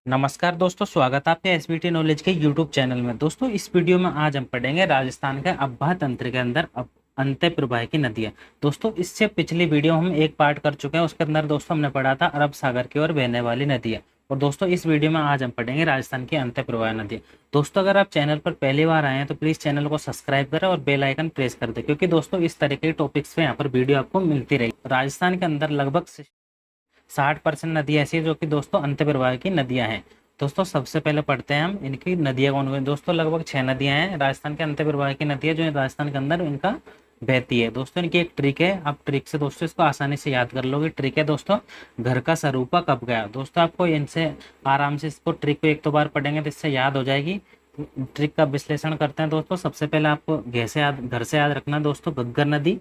नमस्कार दोस्तों, स्वागत है आपके एसबीटी नॉलेज के यूट्यूब चैनल में। दोस्तों, इस वीडियो में आज हम पढ़ेंगे राजस्थान के अब्बा तंत्र के अंदर अंत्य प्रवाह की नदियाँ। दोस्तों, इससे पिछली वीडियो हम एक पार्ट कर चुके हैं, उसके अंदर दोस्तों हमने पढ़ा था अरब सागर की ओर बहने वाली नदियाँ। और दोस्तों, इस वीडियो में आज हम पढ़ेंगे राजस्थान की अंत्य प्रवाह नदियाँ। दोस्तों, अगर आप चैनल पर पहली बार आए हैं तो प्लीज़ चैनल को सब्सक्राइब करें और बेल आइकन प्रेस कर दें, क्योंकि दोस्तों इस तरह के टॉपिक्स पे यहाँ पर वीडियो आपको मिलती रहेगी। राजस्थान के अंदर लगभग 60% नदियाँ ऐसी है जो कि दोस्तों अंत्य प्रवाह की नदियाँ हैं। दोस्तों, सबसे पहले पढ़ते हैं हम इनकी नदियाँ कौन कौन। दोस्तों, लगभग 6 नदियाँ हैं राजस्थान के अंत्य प्रवाह की नदियाँ जो राजस्थान के अंदर इनका बहती है। दोस्तों, इनकी एक ट्रिक है, आप ट्रिक से दोस्तों इसको आसानी से याद कर लोगे। ट्रिक है दोस्तों, घर का सरूपा कब गया। दोस्तों, आपको इनसे आराम से इसको ट्रिक को एक दो बार पढ़ेंगे तो इससे याद हो जाएगी। ट्रिक का विश्लेषण करते हैं दोस्तों। सबसे पहले आपको घर से याद रखना है दोस्तों घग्गर नदी।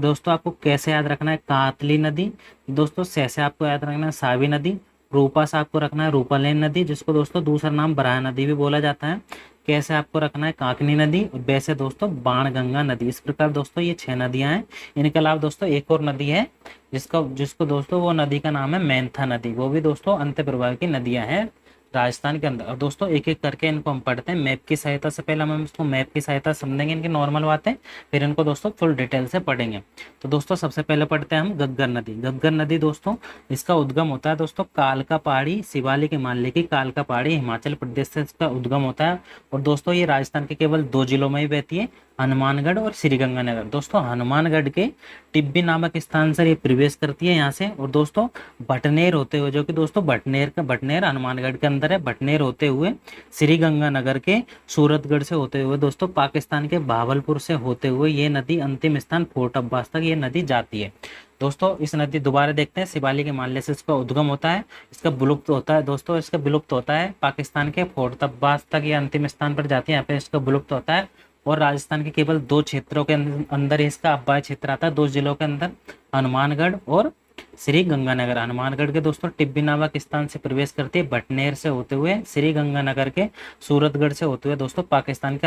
दोस्तों, आपको कैसे याद रखना है कातली नदी। दोस्तों, से आपको याद रखना है सावी नदी। रूपा से आपको रखना है रूपालेन नदी, जिसको दोस्तों दूसरा नाम बराह नदी भी बोला जाता है। कैसे आपको रखना है काकनी नदी। और वैसे दोस्तों बाणगंगा नदी। इस प्रकार दोस्तों ये 6 नदियां हैं। इनके अलावा दोस्तों एक और नदी है जिसको जिसको दोस्तों वो नदी का नाम है मैंथा नदी। वो भी दोस्तों अंत्य प्रवाह की नदियां हैं राजस्थान के अंदर। अब दोस्तों एक एक करके इनको हम पढ़ते हैं मैप की सहायता से। पहले हम इसको मैप की सहायता से समझेंगे इनकी नॉर्मल बातें, फिर इनको दोस्तों फुल डिटेल से पढ़ेंगे। तो दोस्तों सबसे पहले पढ़ते हैं हम घग्गर नदी। घग्गर नदी दोस्तों इसका उद्गम होता है दोस्तों कालका पहाड़ी शिवालिक हिमालय की कालका पहाड़ी हिमाचल प्रदेश से इसका उद्गम होता है। और दोस्तों ये राजस्थान के केवल 2 जिलों में ही बहती है, हनुमानगढ़ और श्रीगंगानगर। दोस्तों हनुमानगढ़ के टिब्बी नामक स्थान से ये प्रवेश करती है यहाँ से। और दोस्तों भटनेर होते हुए, जो कि दोस्तों भटनेर हनुमानगढ़ के अंदर है, भटनेर होते हुए श्रीगंगानगर के सूरतगढ़ से होते हुए दोस्तों पाकिस्तान के भावलपुर से होते हुए ये नदी अंतिम स्थान फोर्ट अब्बास तक ये नदी जाती है। दोस्तों इस नदी दोबारा देखते हैं, शिवालिक हिमालय से इसका उद्गम होता है, इसका विलुप्त होता है दोस्तों, इसका विलुप्त होता है पाकिस्तान के फोर्ट अब्बास तक ये अंतिम स्थान पर जाती है, यहाँ पे इसका विलुप्त होता है। और राजस्थान के केवल 2 क्षेत्रों के अंदर इसका अब्बाई क्षेत्र आता है, 2 जिलों के अंदर, हनुमानगढ़ और श्री गंगानगर। हनुमानगढ़ के दोस्तों टिब्बी नामक स्थान से प्रवेश करती है, भटनेर से होते हुए श्री गंगानगर के सूरतगढ़ से होते हुए दोस्तों पाकिस्तान के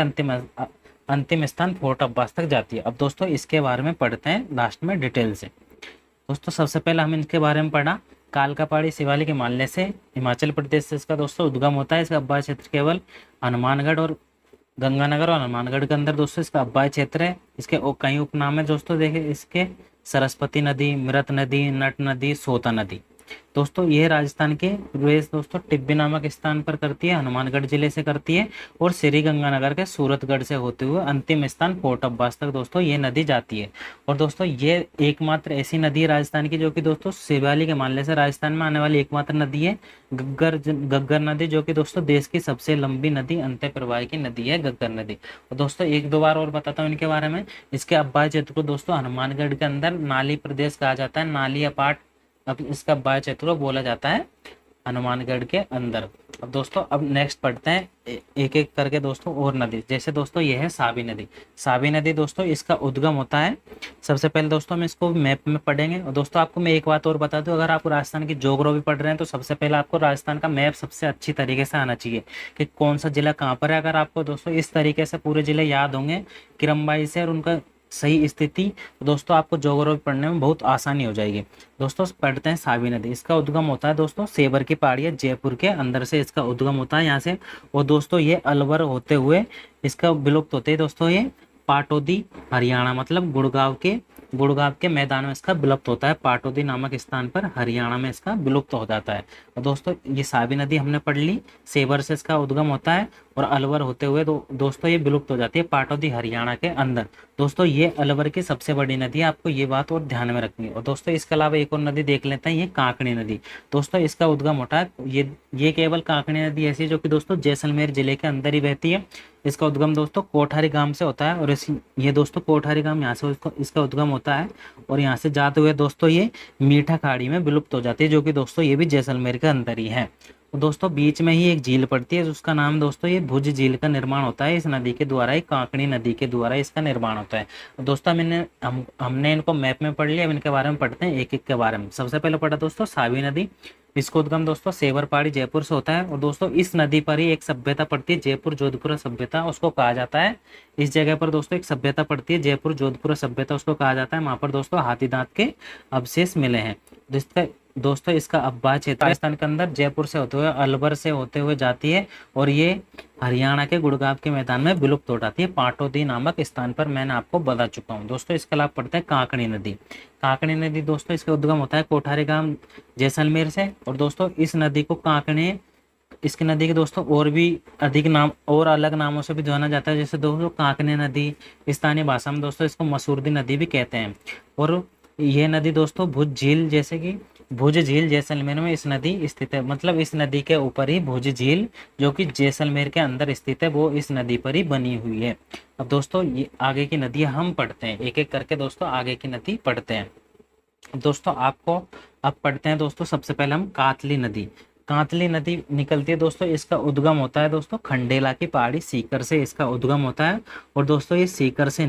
अंतिम स्थान फोर्ट अब्बास तक जाती है। अब दोस्तों इसके बारे में पढ़ते हैं लास्ट में डिटेल से। दोस्तों सबसे पहले हम इनके बारे में पढ़ा, कालका पहाड़ी शिवालिक हिमालय से हिमाचल प्रदेश से इसका दोस्तों उद्गम होता है। इसका अब्बाई क्षेत्र केवल हनुमानगढ़ और गंगानगर और हनुमानगढ़ के अंदर दोस्तों इसका अब्बाई क्षेत्र है। इसके कई उपनाम है दोस्तों, देखिए इसके सरस्वती नदी, मृत नदी, नट नदी, सोता नदी। दोस्तों यह राजस्थान के प्रवेश दोस्तों टिब्बी नामक स्थान पर करती है, हनुमानगढ़ जिले से करती है और श्री गंगानगर के सूरतगढ़ से होते हुए अंतिम स्थान फोर्ट अब्बास तक दोस्तों ये नदी जाती है। और दोस्तों ये एकमात्र ऐसी नदी है राजस्थान की जो कि दोस्तों शिवालिक हिमालय से राजस्थान में आने वाली एकमात्र नदी है। गग्गर नदी जो कि दोस्तों देश की सबसे लंबी नदी अंत्य प्रवाह की नदी है गग्गर नदी। और दोस्तों एक दो बार और बताता हूँ इनके बारे में। इसके अब्बाई क्षेत्र को दोस्तों हनुमानगढ़ के अंदर नाली प्रदेश कहा जाता है, नाली अपाट अब इसका बाय क्षेत्र को बोला जाता है हनुमानगढ़ के अंदर। अब दोस्तों अब नेक्स्ट पढ़ते हैं एक एक करके दोस्तों और नदी। जैसे दोस्तों ये है सावी नदी। सावी नदी दोस्तों इसका उद्गम होता है, सबसे पहले दोस्तों हम इसको मैप में पढ़ेंगे। और दोस्तों आपको मैं एक बात और बता दूं, अगर आप राजस्थान की ज्योग्राफी पढ़ रहे हैं तो सबसे पहले आपको राजस्थान का मैप सबसे अच्छी तरीके से आना चाहिए कि कौन सा जिला कहाँ पर है। अगर आपको दोस्तों इस तरीके से पूरे जिले याद होंगे क्रमवाई से और उनका सही स्थिति, तो दोस्तों आपको ज्योग्राफी पढ़ने में बहुत आसानी हो जाएगी। दोस्तों पढ़ते हैं सावी नदी। इसका उद्गम होता है दोस्तों सेवर की पहाड़ी जयपुर के अंदर से इसका उद्गम होता है यहाँ से। और दोस्तों ये अलवर होते हुए इसका विलुप्त होते हैं दोस्तों ये पाटौदी हरियाणा, मतलब गुड़गांव के मैदान में इसका विलुप्त होता है। पाटौदी नामक स्थान पर हरियाणा में इसका विलुप्त हो जाता है। और दोस्तों ये सावी नदी हमने पढ़ ली, सेवर से इसका उद्गम होता है और अलवर होते हुए दोस्तों ये विलुप्त हो जाती है पाटौदी हरियाणा के अंदर। दोस्तों ये अलवर की सबसे बड़ी नदी है, आपको ये बात और ध्यान में रखनी है। और दोस्तों इसके अलावा एक और नदी देख लेते हैं, ये कांकणी नदी। दोस्तों इसका उद्गम होता है, ये केवल कांकणी नदी ऐसी जो कि दोस्तों जैसलमेर जिले के अंदर ही बहती है। इसका उद्गम दोस्तों कोठारी गांव से होता है और ये दोस्तों कोठारी गांव यहाँ से इसका उद्गम होता है और यहाँ से जाते हुए दोस्तों ये मीठा खाड़ी में विलुप्त हो जाती है, जो कि दोस्तों ये भी जैसलमेर के अंदर ही है। तो दोस्तों बीच में ही एक झील पड़ती है उसका नाम दोस्तों ये भुज झील का निर्माण होता है इस नदी के द्वारा ही, कांकणी नदी के द्वारा इसका निर्माण होता है। दोस्तों हमने इनको मैप में पढ़ लिया, अब इनके बारे में पढ़ते हैं एक एक के बारे में। सबसे पहले पढ़ा दोस्तों सावी नदी। इसका उद्गम दोस्तों सेवर पहाड़ी जयपुर से होता है और दोस्तों इस नदी पर ही एक सभ्यता पड़ती है जयपुर जोधपुर सभ्यता उसको कहा जाता है। इस जगह पर दोस्तों एक सभ्यता पड़ती है जयपुर जोधपुर सभ्यता उसको कहा जाता है। वहां पर दोस्तों हाथी दांत के अवशेष मिले हैं। दोस्तों इसका अब्बा क्षेत्र राजस्थान के अंदर जयपुर से होते हुए अलवर से होते हुए जाती है और ये हरियाणा के गुड़गांव के मैदान में विलुप्त हो जाती है पाटोदी नामक स्थान पर, मैंने आपको बता चुका हूँ। दोस्तों इसके अलावा पढ़ते हैं काकनी नदी। काकनी नदी दोस्तों इसका उद्गम होता है कोठारी गांव जैसलमेर से, और दोस्तों इस नदी को काकनी, इसकी नदी के दोस्तों और भी अधिक नाम और अलग नामों से भी जाना जाता है, जैसे दोस्तों काकनी नदी, स्थानीय भाषा में दोस्तों इसको मसूरदी नदी भी कहते हैं। और यह नदी दोस्तों भुज झील, जैसे कि भुज झील जैसलमेर में इस नदी स्थित है, मतलब इस नदी के ऊपर ही भुज झील जो कि जैसलमेर के अंदर स्थित है वो इस नदी पर ही बनी हुई है। अब दोस्तों ये आगे की नदियां हम पढ़ते हैं, एक एक करके दोस्तों आगे की नदी पढ़ते हैं। दोस्तों आपको अब पढ़ते हैं दोस्तों, सबसे पहले हम कातली नदी। कातली नदी निकलती है दोस्तों, इसका उद्गम होता है दोस्तों खंडेला की पहाड़ी सीकर से इसका उद्गम होता है। और दोस्तों ये सीकर से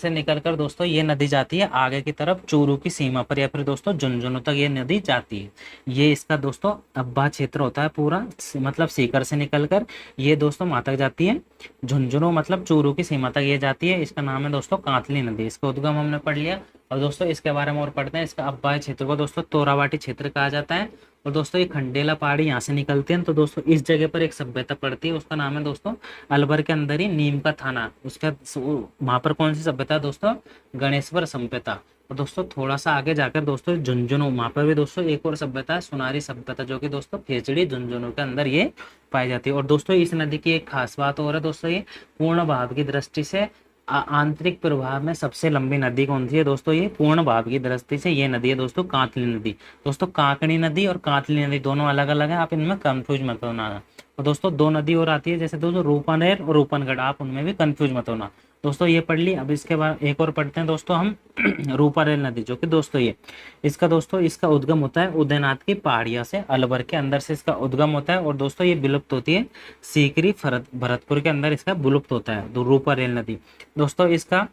निकलकर दोस्तों ये नदी जाती है आगे की तरफ चूरू की सीमा पर, या फिर दोस्तों झुंझुनू तक ये नदी जाती है। ये इसका दोस्तों अब्बा क्षेत्र होता है पूरा, मतलब सीकर से निकलकर ये दोस्तों वहां तक जाती है झुंझुनू, मतलब चूरू की सीमा तक ये जाती है। इसका नाम है दोस्तों कातली नदी, इसका उद्गम हमने पढ़ लिया। और दोस्तों इसके बारे में और पढ़ते हैं, इसका अब्बा क्षेत्र को दोस्तों तोरावाटी क्षेत्र कहा जाता है। और दोस्तों ये खंडेला पहाड़ी यहाँ से निकलते हैं, तो दोस्तों इस जगह पर एक सभ्यता पड़ती है, उसका नाम है दोस्तों अलवर के अंदर ही नीम का थाना, उसका वहां पर कौन सी सभ्यता दोस्तों, गणेश्वर सभ्यता। और दोस्तों थोड़ा सा आगे जाकर दोस्तों झुंझुनू, वहां पर भी दोस्तों एक और सभ्यता है सुनारी सभ्यता, जो कि दोस्तों खेजड़ी झुंझुनू के अंदर ये पाई जाती है। और दोस्तों इस नदी की एक खास बात और है दोस्तों, ये पूर्ण भाव की दृष्टि से आंतरिक प्रवाह में सबसे लंबी नदी कौन सी है दोस्तों, ये पूर्ण भाव की दृष्टि से ये नदी है दोस्तों कातली नदी। दोस्तों काकनी नदी और कातली नदी दोनों अलग अलग है, आप इनमें कंफ्यूज मत होना। और दोस्तों दो नदी और आती है, जैसे दोस्तों रूपनेर और रूपनगढ़, आप उनमें भी कंफ्यूज मत होना। दोस्तों ये पढ़ ली, अब इसके बाद एक और पढ़ते हैं दोस्तों हम रूपारेल नदी, जो कि दोस्तों ये इसका दोस्तों इसका उद्गम होता है उदयनाथ की पहाड़िया से, अलवर के अंदर से इसका उद्गम होता है। और दोस्तों ये विलुप्त होती है सीकरी भरतपुर के अंदर इसका विलुप्त होता है रूपारेल नदी। दोस्तों इसका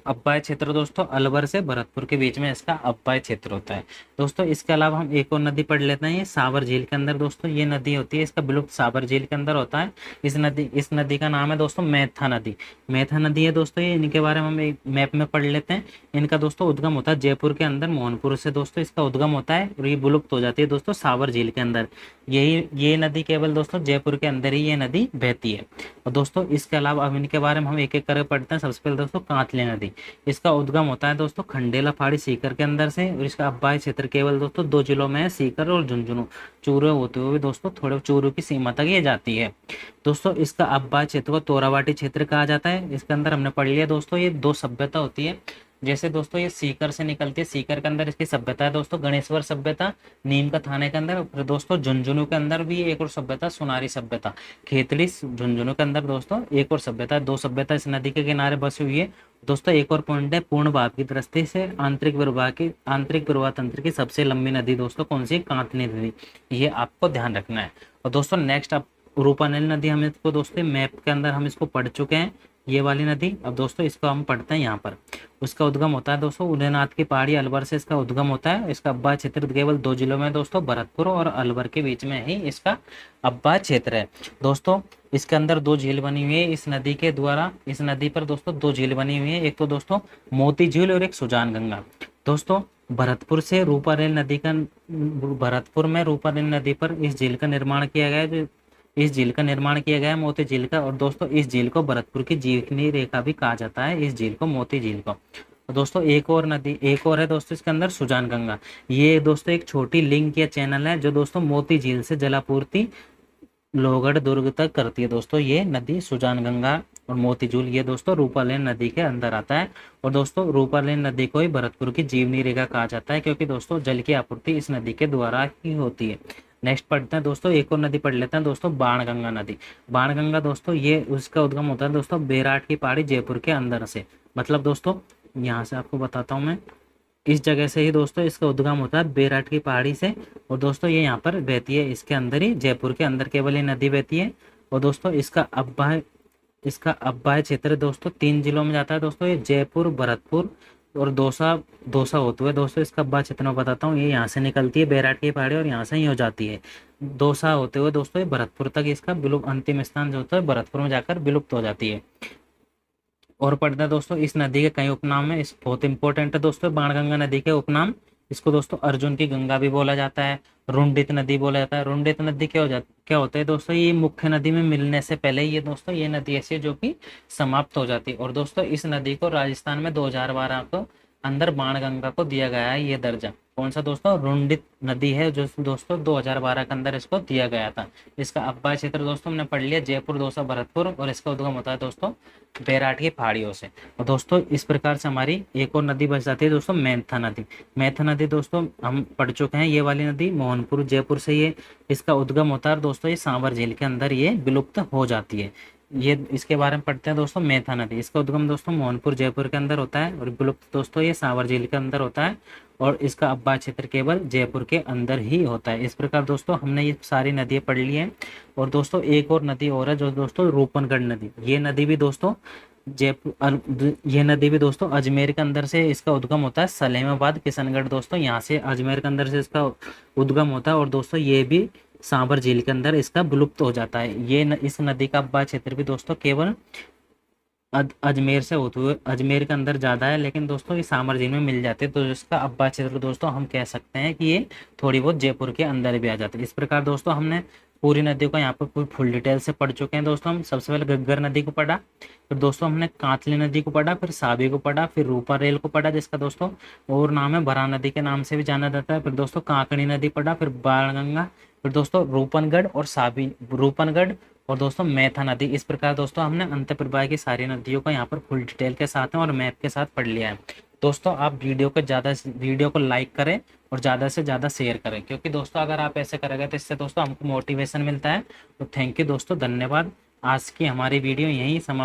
अब्बाय क्षेत्र दोस्तों अलवर से भरतपुर के बीच में इसका अब्बाय क्षेत्र होता है। दोस्तों इसके अलावा हम एक और नदी पढ़ लेते हैं, ये सावर झील के अंदर दोस्तों ये नदी होती है, इसका विलुप्त सावर झील के अंदर होता है। इस नदी का नाम है दोस्तों मैथा नदी। मैथा नदी है दोस्तों, ये इनके बारे में हम एक मैप में पढ़ लेते हैं। इनका दोस्तों उद्गम होता है जयपुर के अंदर मोहनपुर से दोस्तों इसका उद्गम होता है, और ये विलुप्त हो जाती है दोस्तों सावर झील के अंदर। ये नदी केवल दोस्तों जयपुर के अंदर ही ये नदी बहती है। और दोस्तों इसके अलावा अब इनके बारे में हम एक एक करके पढ़ते हैं। सबसे पहले दोस्तों कातली नदी, इसका उद्गम होता है दोस्तों खंडेला पहाड़ी सीकर के अंदर से, और इसका अब्बाई क्षेत्र केवल दोस्तों दो जिलों में है, सीकर और झुंझुनू। चूरू होते हुए दोस्तों थोड़े चूरू की सीमा तक ये जाती है। दोस्तों इसका अब्बाई क्षेत्र को तोरावाटी क्षेत्र कहा जाता है। इसके अंदर हमने पढ़ लिया दोस्तों ये दो सभ्यता होती है, जैसे दोस्तों ये सीकर से निकलती है, सीकर के अंदर इसकी सभ्यता है दोस्तों गणेश्वर सभ्यता नीम का थाने के अंदर। फिर दोस्तों झुंझुनू के अंदर भी एक और सभ्यता सुनारी सभ्यता, खेतड़ी झुंझुनू के अंदर दोस्तों एक और सभ्यता, दो सभ्यता इस नदी के किनारे बसी हुई है। दोस्तों एक और पॉइंट है, पूर्ण भाव की दृष्टि से आंतरिक प्रवाह तंत्र की सबसे लंबी नदी दोस्तों कौन सी, कातली नदी, ये आपको ध्यान रखना है। और दोस्तों नेक्स्ट आप रूपानेल नदी, हम इसको दोस्तों मैप के अंदर हम इसको पढ़ चुके हैं, ये वाली नदी। अब दोस्तों इसको हम पढ़ते हैं यहाँ पर, उसका उद्गम होता है दोस्तों उदयनाथ की पहाड़ी अलवर से इसका उद्गम होता है। इसका अब्बा क्षेत्र केवल दो जिलों में दोस्तों भरतपुर और अलवर के बीच में ही इसका अब्बा क्षेत्र है। दोस्तों इसके अंदर दो झील बनी हुई है इस नदी के द्वारा, इस नदी पर दोस्तों दो झील बनी हुई है, एक तो दोस्तों मोती झील और एक सुजान गंगा। दोस्तों भरतपुर में रूपारेल नदी पर इस झील का निर्माण किया गया है, इस झील का निर्माण किया गया है मोती झील का। और दोस्तों इस झील को भरतपुर की जीवनी रेखा भी कहा जाता है, इस झील को मोती झील को। दोस्तों एक और है दोस्तों इसके अंदर सुजान गंगा, ये दोस्तों एक छोटी लिंक या चैनल है जो दोस्तों मोती झील से जलापूर्ति लोहगढ़ दुर्ग तक करती है। दोस्तों ये नदी सुजान गंगा और मोती झील ये दोस्तों रूपालेन नदी के अंदर आता है। और दोस्तों रूपालेन नदी को ही भरतपुर की जीवनी रेखा कहा जाता है, क्योंकि दोस्तों जल की आपूर्ति इस नदी के द्वारा ही होती है। नेक्स्ट पढ़ते हैं दोस्तों, एक और नदी पढ़ लेते हैं दोस्तों बाणगंगा नदी। बाणगंगा दोस्तों ये उसका उद्गम होता है दोस्तों बेराट की पहाड़ी जयपुर के अंदर से, मतलब दोस्तों यहाँ से आपको बताता हूँ मैं, इस जगह से ही दोस्तों इसका उद्गम होता है बेराट की पहाड़ी से। और दोस्तों ये यहाँ पर बहती है, इसके अंदर ही जयपुर के अंदर केवल ये नदी बहती है। और दोस्तों इसका अब्बाय क्षेत्र दोस्तों 3 जिलों में जाता है दोस्तों, ये जयपुर भरतपुर और दौसा होते हुए दोस्तों इसका अब्बा क्षेत्र में बताता हूँ, ये यहाँ से निकलती है बेराट की पहाड़ी और यहाँ से ही हो जाती है दौसा होते हुए दोस्तों ये भरतपुर तक, इसका विलुप्त अंतिम स्थान जो होता है भरतपुर में जाकर विलुप्त हो जाती है। और पढ़ते हैं दोस्तों इस नदी के कई उपनाम है, इस बहुत इंपॉर्टेंट है दोस्तों बाणगंगा नदी के उपनाम इसको दोस्तों अर्जुन की गंगा भी बोला जाता है, रुंडित नदी बोला जाता है। रुंडित नदी क्या होता है दोस्तों, ये मुख्य नदी में मिलने से पहले ये दोस्तों ये नदी ऐसी है जो कि समाप्त हो जाती है। और दोस्तों इस नदी को राजस्थान में 2012 को अंदर बाणगंगा को दिया गया है ये दर्जा। कौन सा दोस्तों, रुंडित नदी है जो दोस्तों 2012 के अंदर इसको दिया गया था। इसका अब्बाई क्षेत्र दोस्तों हमने पढ़ लिया, जयपुर दोस्तों भरतपुर, और इसका उद्गम होता है दोस्तों बैराठ की पहाड़ियों से। और दोस्तों इस प्रकार से हमारी एक और नदी बच जाती है दोस्तों मेंथा नदी। मेंथा नदी दोस्तों हम पढ़ चुके हैं, ये वाली नदी मोहनपुर जयपुर से ये इसका उद्गम होता है। दोस्तों ये सांवर झील के अंदर ये विलुप्त हो जाती है। ये इसके बारे में पढ़ते हैं दोस्तों मेंथा नदी। इसका उद्गम दोस्तों मोहनपुर जयपुर के अंदर होता है और विलुप्त दोस्तों ये सांवर झील के अंदर होता है। और इसका अब्बा क्षेत्र केवल जयपुर के अंदर ही होता है। इस प्रकार दोस्तों हमने ये सारी नदियाँ पढ़ ली हैं। और दोस्तों एक और नदी और है जो दोस्तों रूपनगढ़ नदी, ये नदी भी दोस्तों ये नदी भी दोस्तों अजमेर के अंदर से इसका उद्गम होता है। सलेमाबाद किशनगढ़ दोस्तों यहाँ से अजमेर के अंदर से इसका उद्गम होता है। और दोस्तों ये भी सांभर झील के अंदर इसका विलुप्त हो जाता है। इस नदी का अब्बा क्षेत्र भी दोस्तों केवल अजमेर से होते हुए अजमेर के अंदर ज़्यादा है, लेकिन दोस्तों ये सांभर झील में मिल जाते हैं। तो इसका अब्बा क्षेत्र दोस्तों हम कह सकते हैं कि ये थोड़ी बहुत जयपुर के अंदर भी आ जाते हैं। इस प्रकार दोस्तों हमने पूरी नदियों को यहाँ पर पूरी फुल डिटेल से पढ़ चुके हैं। दोस्तों हम सबसे पहले घग्गर नदी को पढ़ा, फिर दोस्तों हमने कांतली नदी को पढ़ा, फिर साबी को पढ़ा, फिर रूपा रेल को पढ़ा जिसका दोस्तों और नाम है भरा नदी के नाम से भी जाना जाता है। फिर दोस्तों कांकड़ी नदी पढ़ा, फिर बाणगंगा, फिर दोस्तों रूपनगढ़ और साबी, रूपनगढ़ और दोस्तों मेंथा नदी। इस प्रकार दोस्तों हमने अंतःप्रवाह की सारी नदियों को यहाँ पर फुल डिटेल के साथ में और मैप के साथ पढ़ लिया है। दोस्तों आप वीडियो को लाइक करें और ज़्यादा से ज़्यादा शेयर करें, क्योंकि दोस्तों अगर आप ऐसे करेंगे तो इससे दोस्तों हमको मोटिवेशन मिलता है। तो थैंक यू दोस्तों, धन्यवाद। आज की हमारी वीडियो यहीं समाप्त।